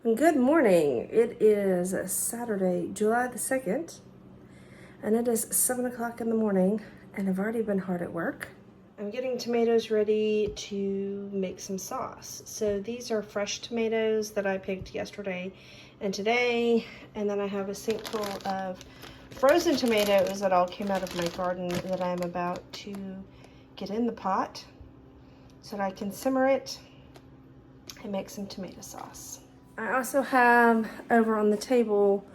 Good morning. It is Saturday, July the 2nd, and it is 7 o'clock in the morning, and I've already been hard at work. I'm getting tomatoes ready to make some sauce. So these are fresh tomatoes that I picked yesterday and today, and then I have a sink full of frozen tomatoes that all came out of my garden that I'm about to get in the pot so that I can simmer it and make some tomato sauce. I also have over on the table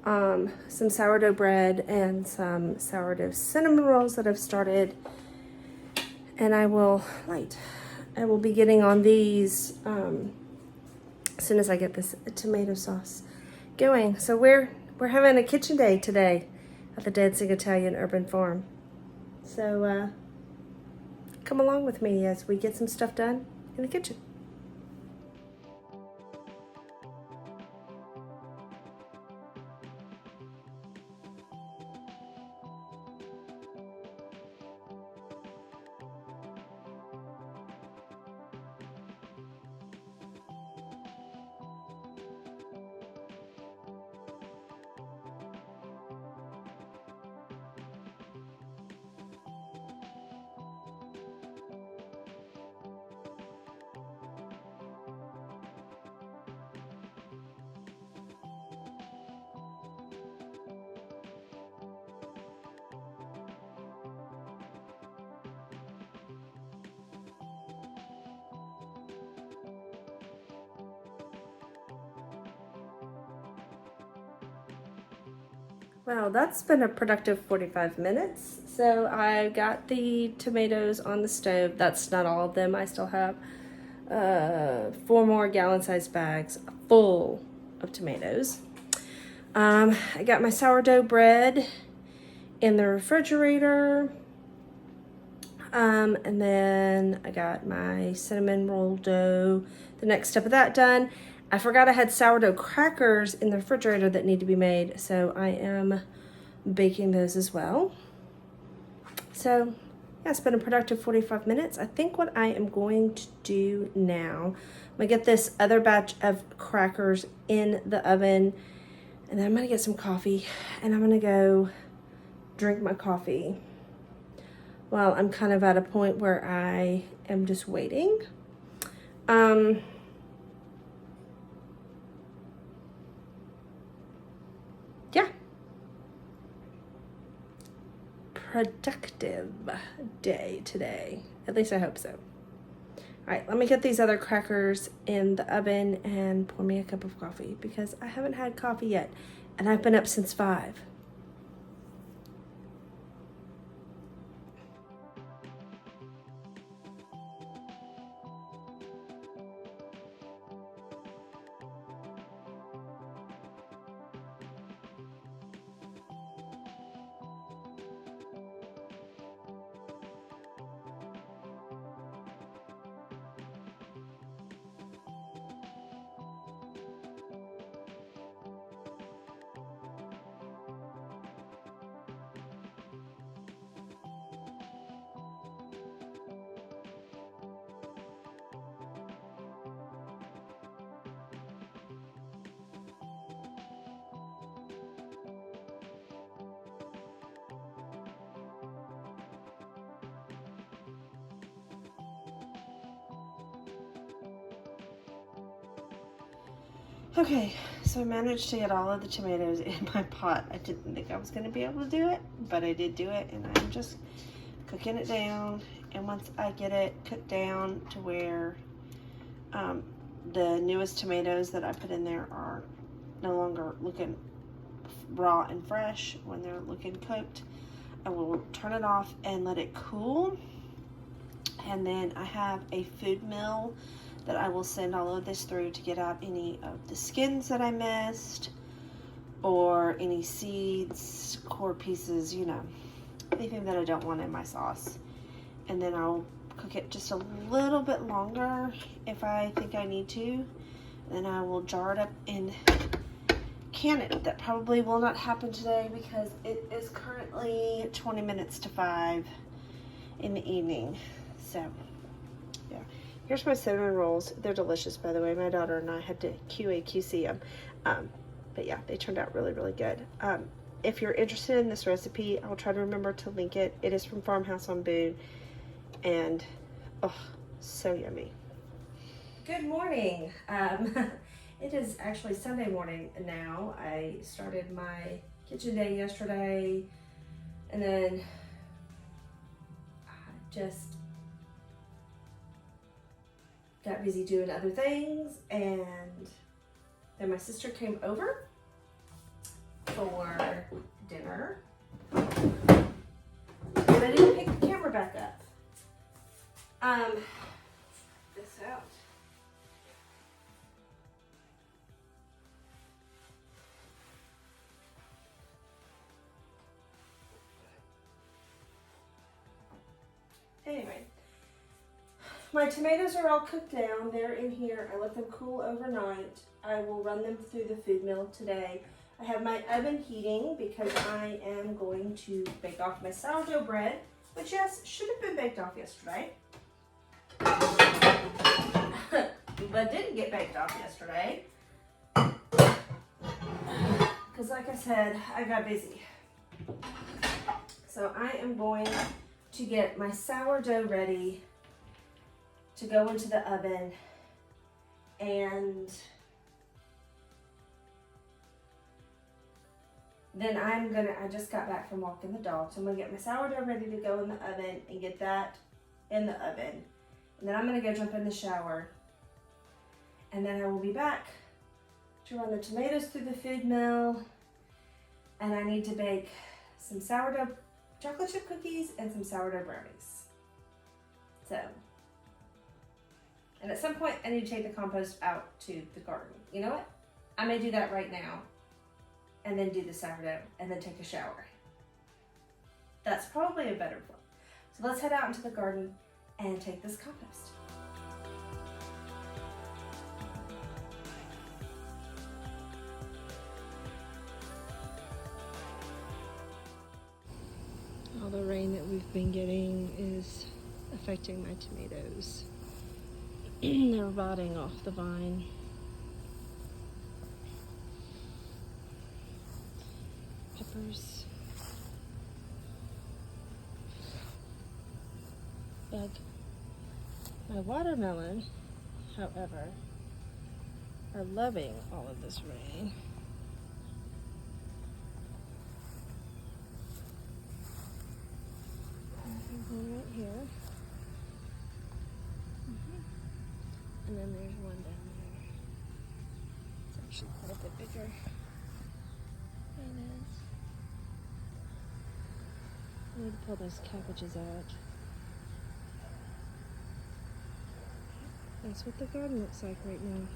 some sourdough bread and some sourdough cinnamon rolls that I've started, and I will be getting on these as soon as I get this tomato sauce going. So we're having a kitchen day today at the Dancing Italian Urban Farm. So come along with me as we get some stuff done in the kitchen. Wow, that's been a productive 45 minutes. So I got the tomatoes on the stove. That's not all of them. I still have 4 more gallon-sized bags full of tomatoes. I got my sourdough bread in the refrigerator. And then I got my cinnamon roll dough, the next step of that done. I forgot I had sourdough crackers in the refrigerator that need to be made, so I am baking those as well. So yeah, it's been a productive 45 minutes. I think what I am going to do now, I'm gonna get this other batch of crackers in the oven, and then I'm gonna get some coffee, and I'm gonna go drink my coffee. Well, I'm kind of at a point where I am just waiting. Yeah. Productive day today. At least I hope so. All right, let me get these other crackers in the oven and pour me a cup of coffee because I haven't had coffee yet, and I've been up since 5. Okay, so I managed to get all of the tomatoes in my pot. I didn't think I was going to be able to do it, but I did do it, and I'm just cooking it down. And once I get it cooked down to where the newest tomatoes that I put in there are no longer looking raw and fresh, when they're looking cooked, I will turn it off and let it cool. And then I have a food mill that I will send all of this through to get out any of the skins that I missed, or any seeds, core pieces, you know, anything that I don't want in my sauce. And then I'll cook it just a little bit longer if I think I need to. Then I will jar it up and can it. That probably will not happen today because it is currently 20 minutes to 5 in the evening. So yeah, Here's my cinnamon rolls. They're delicious, by the way. My daughter and I had to QC them. But yeah, they turned out really, really good. If you're interested in this recipe, I'll try to remember to link it. It is from Farmhouse on Boone. And, oh, so yummy. Good morning. It is actually Sunday morning now. I started my kitchen day yesterday, and then I just got busy doing other things, and then my sister came over for dinner, and I didn't pick the camera back up. This out. Anyway, my tomatoes are all cooked down. They're in here. I let them cool overnight. I will run them through the food mill today. I have my oven heating because I am going to bake off my sourdough bread, which yes, should have been baked off yesterday. But didn't get baked off yesterday. Because like I said, I got busy. So I am going to get my sourdough ready to go into the oven, and then I just got back from walking the dog, so I'm gonna get my sourdough ready to go in the oven and get that in the oven. And then I'm gonna go jump in the shower, and then I will be back to run the tomatoes through the food mill, and I need to bake some sourdough chocolate chip cookies and some sourdough brownies. So, and at some point I need to take the compost out to the garden. You know what? I may do that right now and then do the sourdough and then take a shower. That's probably a better plan. So let's head out into the garden and take this compost. All the rain that we've been getting is affecting my tomatoes. They're rotting off the vine. Peppers. Bug. My watermelon, however, are loving all of this rain. One right here. And then there's one down there. It's actually quite a bit bigger. There it is. I need to pull those cabbages out. That's what the garden looks like right now.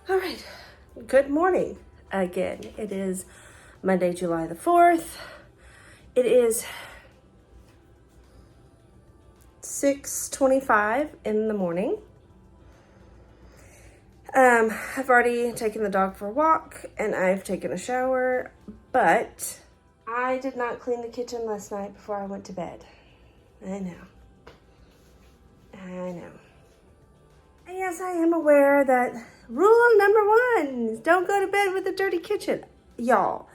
All right, good morning again. It is Monday, July the 4th. It is 6:25 in the morning. I've already taken the dog for a walk and I've taken a shower, but I did not clean the kitchen last night before I went to bed. I know. I know. And yes, I am aware that rule number 1 is don't go to bed with a dirty kitchen. Y'all,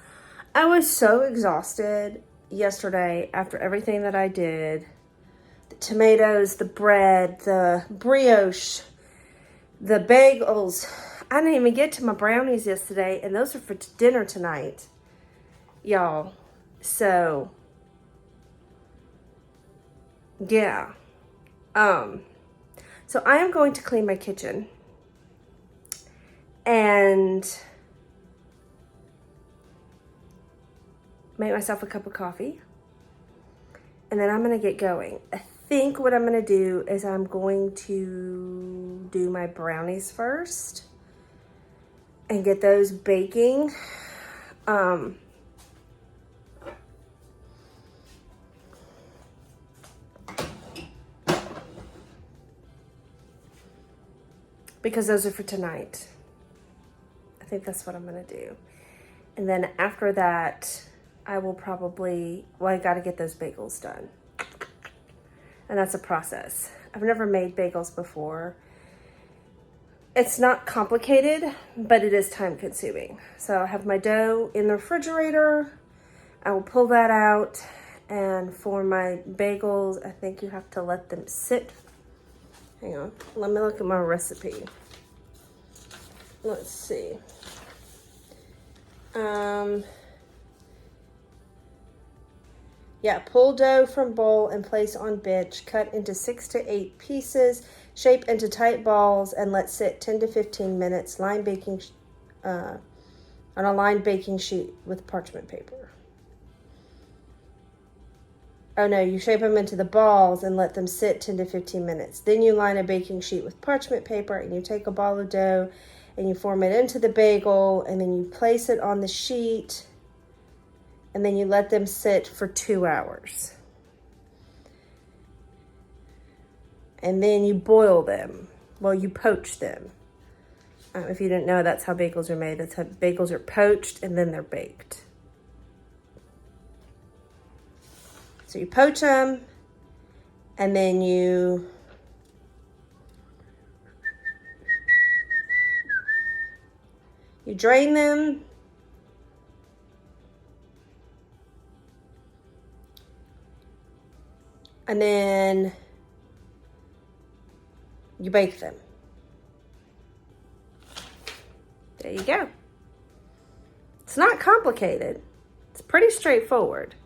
I was so exhausted yesterday after everything that I did. The tomatoes, the bread, the brioche, the bagels. I didn't even get to my brownies yesterday, and those are for dinner tonight, y'all. So, yeah. So I am going to clean my kitchen and make myself a cup of coffee. And then I'm going to get going. I think what I'm going to do is I'm going to do my brownies first and get those baking. Because those are for tonight. I think that's what I'm gonna do. And then after that, I will probably, I gotta get those bagels done. And that's a process. I've never made bagels before. It's not complicated, but it is time consuming. So I have my dough in the refrigerator. I will pull that out. And for my bagels, I think you have to let them sit. Hang on, let me look at my recipe. Let's see. Yeah, pull dough from bowl and place on bench. Cut into 6 to 8 pieces. Shape into tight balls and let sit 10 to 15 minutes. Line baking on a lined baking sheet with parchment paper. Oh no, you shape them into the balls and let them sit 10 to 15 minutes. Then you line a baking sheet with parchment paper and you take a ball of dough and you form it into the bagel and then you place it on the sheet and then you let them sit for 2 hours. And then you boil them. Well, you poach them. If you didn't know, that's how bagels are made. That's how bagels are poached and then they're baked. So you poach them, and then you drain them, and then you bake them. There you go. It's not complicated. It's pretty straightforward.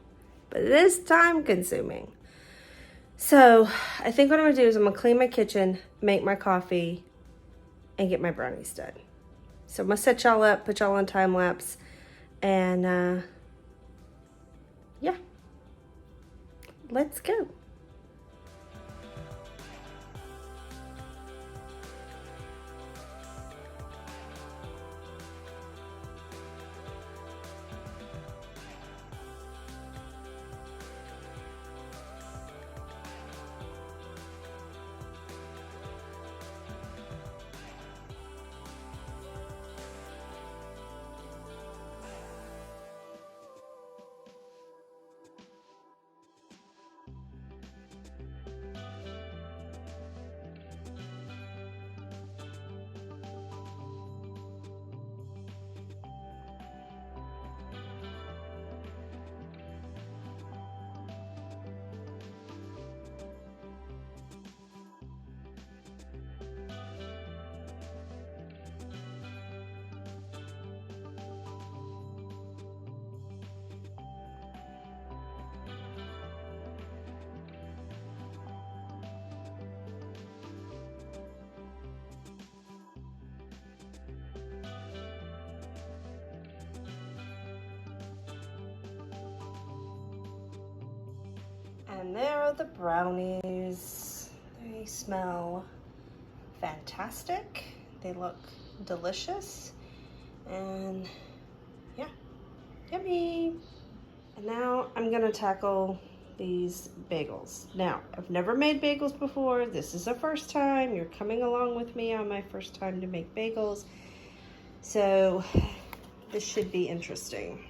But it is time consuming. So I think what I'm gonna do is I'm gonna clean my kitchen, make my coffee, and get my brownies done. So I'm gonna set y'all up, put y'all on time lapse, and yeah, let's go. And there are the brownies. They smell fantastic. They look delicious. And yeah, yummy. And now I'm gonna tackle these bagels. Now, I've never made bagels before. This is the first time. You're coming along with me on my first time to make bagels. So this should be interesting.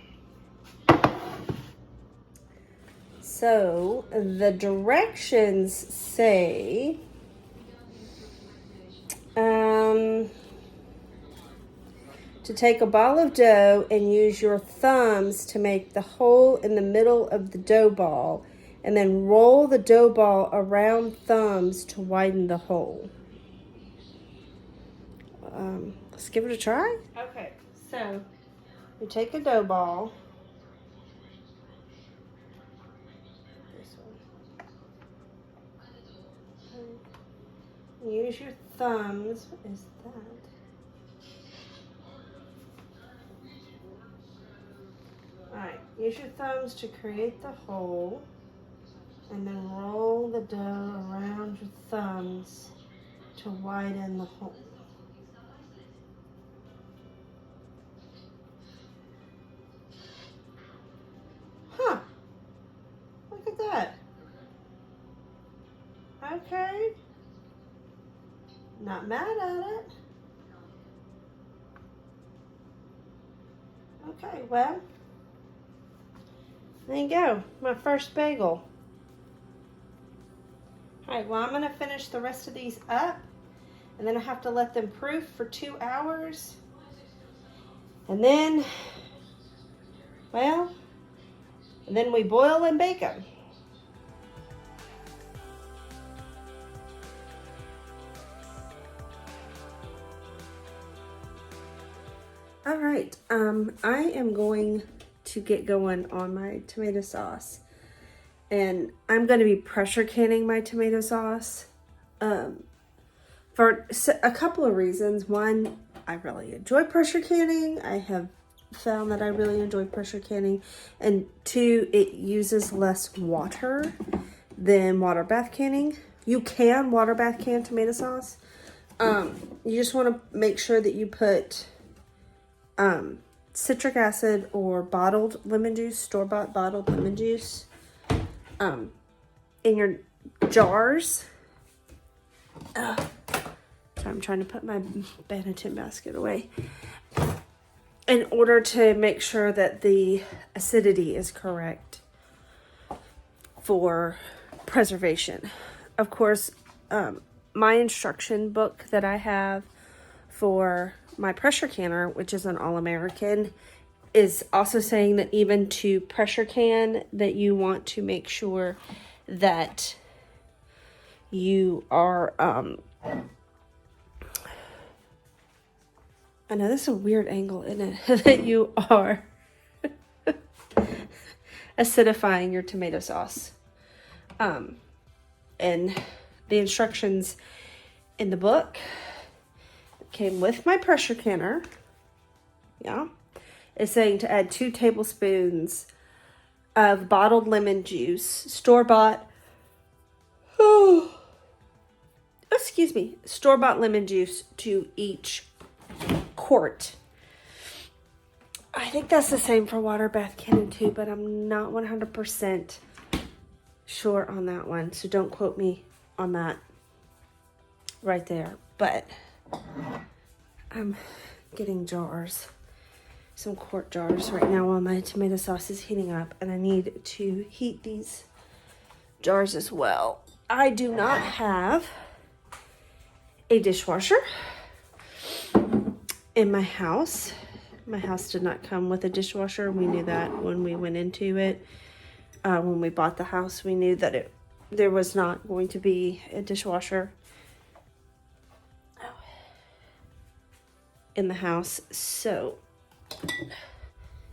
So the directions say to take a ball of dough and use your thumbs to make the hole in the middle of the dough ball, and then roll the dough ball around thumbs to widen the hole. Let's give it a try. Okay, so we take a dough ball. This one. Use your thumbs. What is that? Alright, use your thumbs to create the hole, and then roll the dough around your thumbs to widen the hole. Huh, look at that. Okay, not mad at it. Okay, well, there you go, my first bagel. Alright, well, I'm going to finish the rest of these up, and then I have to let them proof for 2 hours. And then, well, and then we boil and bake them. All right, I am going to get going on my tomato sauce, and I'm going to be pressure canning my tomato sauce for a couple of reasons. One, I really enjoy pressure canning. I have found that I really enjoy pressure canning. And two, it uses less water than water bath canning. You can water bath can tomato sauce. You just want to make sure that you put citric acid or bottled lemon juice, store-bought bottled lemon juice, in your jars. So I'm trying to put my Bannatyne basket away in order to make sure that the acidity is correct for preservation. Of course, my instruction book that I have for my pressure canner, which is an All-American, is also saying that even to pressure can, that you want to make sure that you are, I know this is a weird angle, isn't it? That you are acidifying your tomato sauce. And the instructions in the book came with my pressure canner. Yeah. It's saying to add 2 tablespoons of bottled lemon juice, store-bought, store-bought lemon juice to each quart. I think that's the same for water bath canning too, but I'm not 100% sure on that one. So don't quote me on that right there. But I'm getting jars, some quart jars right now while my tomato sauce is heating up, and I need to heat these jars as well. I do not have a dishwasher in my house. My house did not come with a dishwasher. We knew that when we went into it. When we bought the house, we knew that there was not going to be a dishwasher in the house. So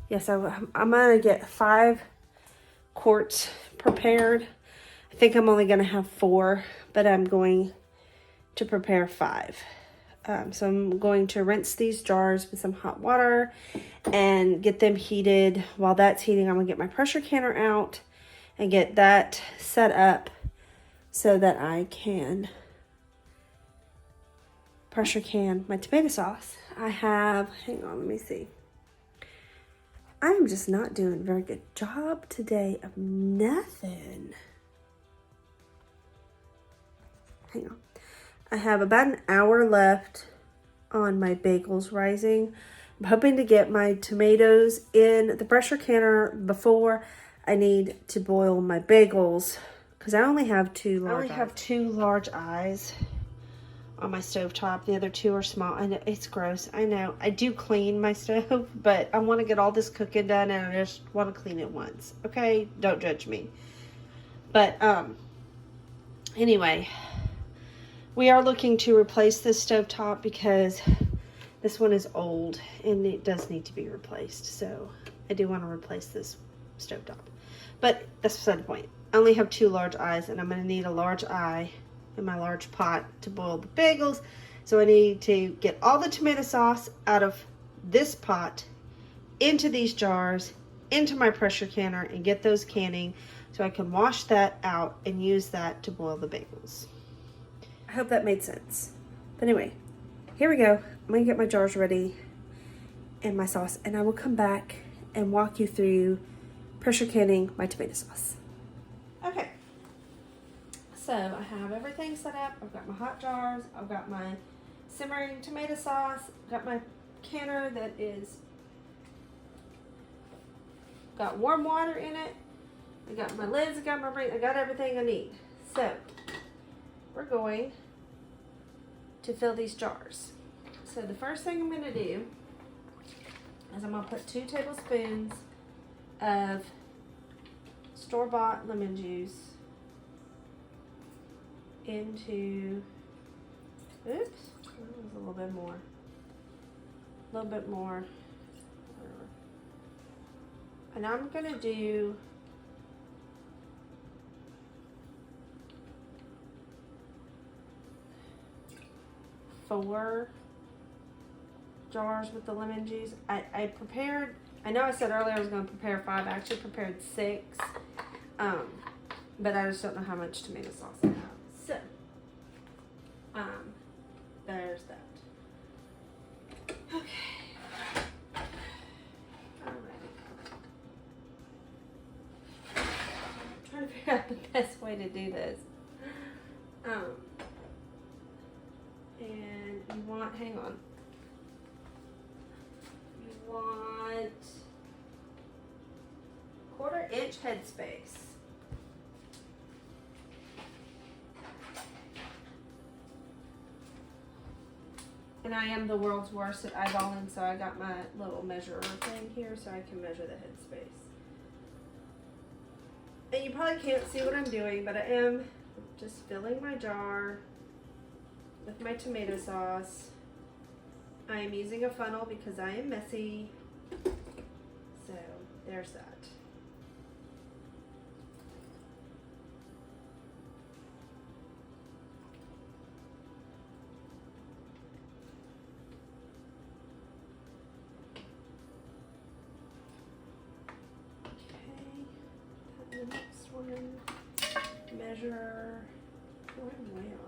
yes, I'm gonna get 5 quarts prepared. I think I'm only gonna have 4, but I'm going to prepare 5. So I'm going to rinse these jars with some hot water and get them heated. While that's heating, I'm gonna get my pressure canner out and get that set up so that I can pressure can my tomato sauce. I have, hang on, let me see. I am just not doing a very good job today of nothing. Hang on. I have about an hour left on my bagels rising. I'm hoping to get my tomatoes in the pressure canner before I need to boil my bagels because I only have two large eyes on my stovetop. The other two are small. I know it's gross. I know. I do clean my stove, but I want to get all this cooking done and I just want to clean it once. Okay? Don't judge me. But anyway, we are looking to replace this stovetop because this one is old and it does need to be replaced. So I do want to replace this stovetop. But that's beside the point. I only have two large eyes and I'm going to need a large eye in my large pot to boil the bagels. So I need to get all the tomato sauce out of this pot into these jars, into my pressure canner, and get those canning so I can wash that out and use that to boil the bagels. I hope that made sense. But anyway, here we go. I'm going to get my jars ready and my sauce, and I will come back and walk you through pressure canning my tomato sauce. Okay. So I have everything set up. I've got my hot jars. I've got my simmering tomato sauce. I've got my canner that is got warm water in it. I got my lids. I got everything I need. So we're going to fill these jars. So the first thing I'm going to do is I'm going to put 2 tablespoons of store-bought lemon juice into, oops, that was a little bit more, and I'm gonna do four jars with the lemon juice. I prepared, I know I said earlier I was going to prepare 5. I actually prepared 6. But I just don't know how much tomato sauce I have. So, there's that. Okay. Alright. I'm trying to figure out the best way to do this. And you want, hang on. You want 1/4 inch headspace. And I am the world's worst at eyeballing, so I got my little measurer thing here so I can measure the headspace. And you probably can't see what I'm doing, but I am just filling my jar with my tomato sauce. I am using a funnel because I am messy. So there's that. Okay, the next one, measure, oh, I'm way off.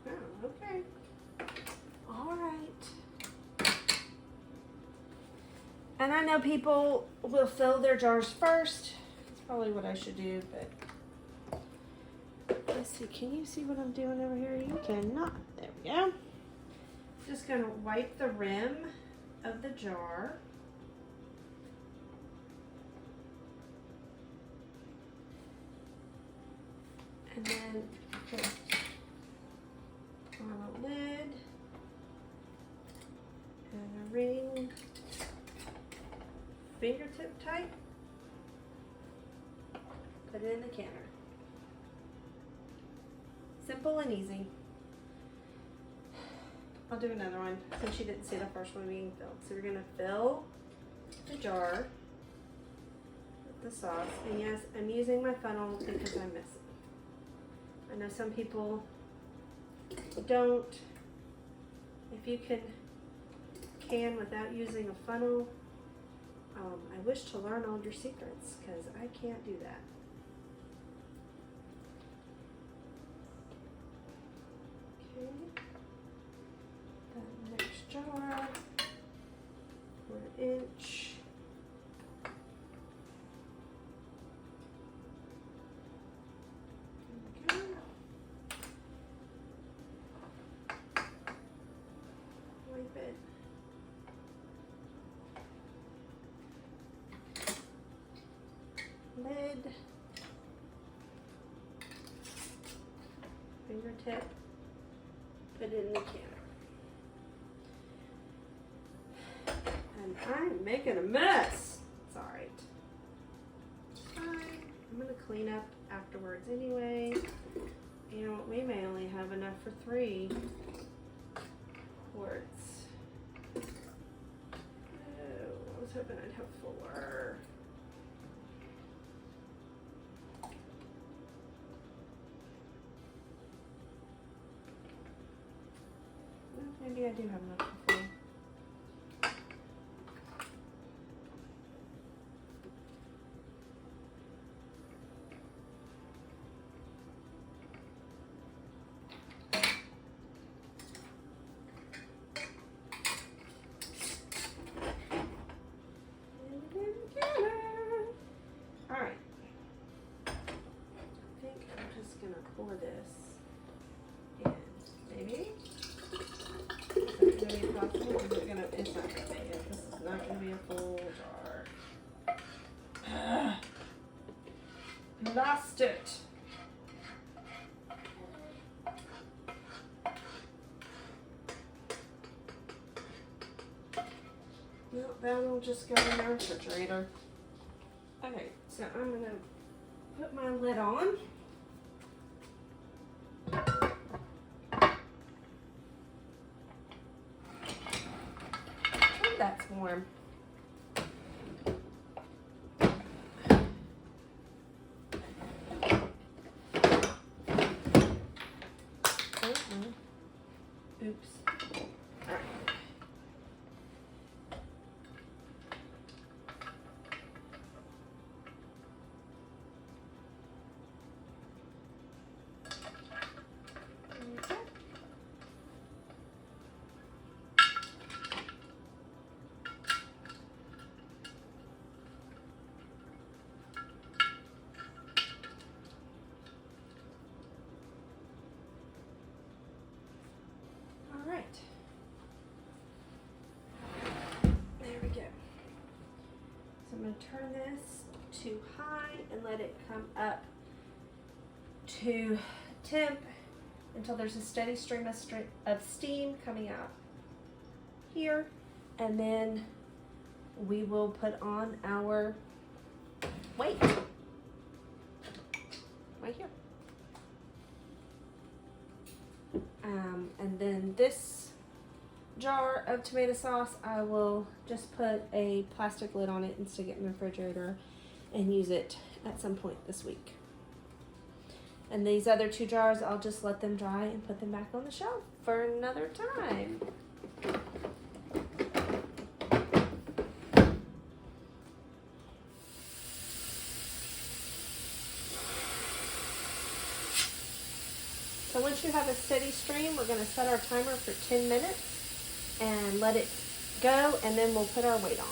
Oh, okay. All right. And I know people will fill their jars first. That's probably what I should do, but let's see. Can you see what I'm doing over here? You cannot. There we go. Just gonna wipe the rim of the jar. And then put on a lid and a ring, fingertip tight. Put it in the canner. Simple and easy. I'll do another one since you didn't see the first one being filled. So we're gonna fill the jar with the sauce. And yes, I'm using my funnel because I'm messy. I know some people don't. If you can without using a funnel, I wish to learn all your secrets because I can't do that. Okay. The next jar, 1 inch. lid, fingertip, put it in the can. And I'm making a mess. It's alright. Fine. I'm gonna clean up afterwards anyway. You know, we may only have enough for 3 quarts. Oh, I was hoping I'd have 4. Well, maybe I do have enough for 4. Pour this in, maybe. Is that gonna be possible? Is it gonna? It's not gonna be. This is not gonna be a full jar. Lost it. Well, that'll just go in the refrigerator. Okay, so I'm gonna put my lid on. That's warm. Oops. All right. There we go. So I'm going to turn this to high and let it come up to temp until there's a steady stream of steam coming out here, and then we will put on our weight right here. And then this jar of tomato sauce, I will just put a plastic lid on it and stick it in the refrigerator and use it at some point this week. And these other 2 jars, I'll just let them dry and put them back on the shelf for another time. So once you have a steady stream, we're going to set our timer for 10 minutes and let it go, and then we'll put our weight on.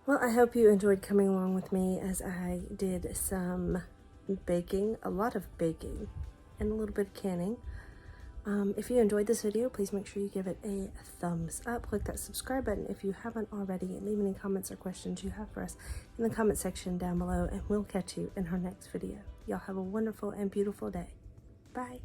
Well, I hope you enjoyed coming along with me as I did some baking, a lot of baking, and a little bit of canning. If you enjoyed this video, please make sure you give it a thumbs up. Click that subscribe button if you haven't already, and leave any comments or questions you have for us in the comment section down below, and we'll catch you in our next video. Y'all have a wonderful and beautiful day. Bye.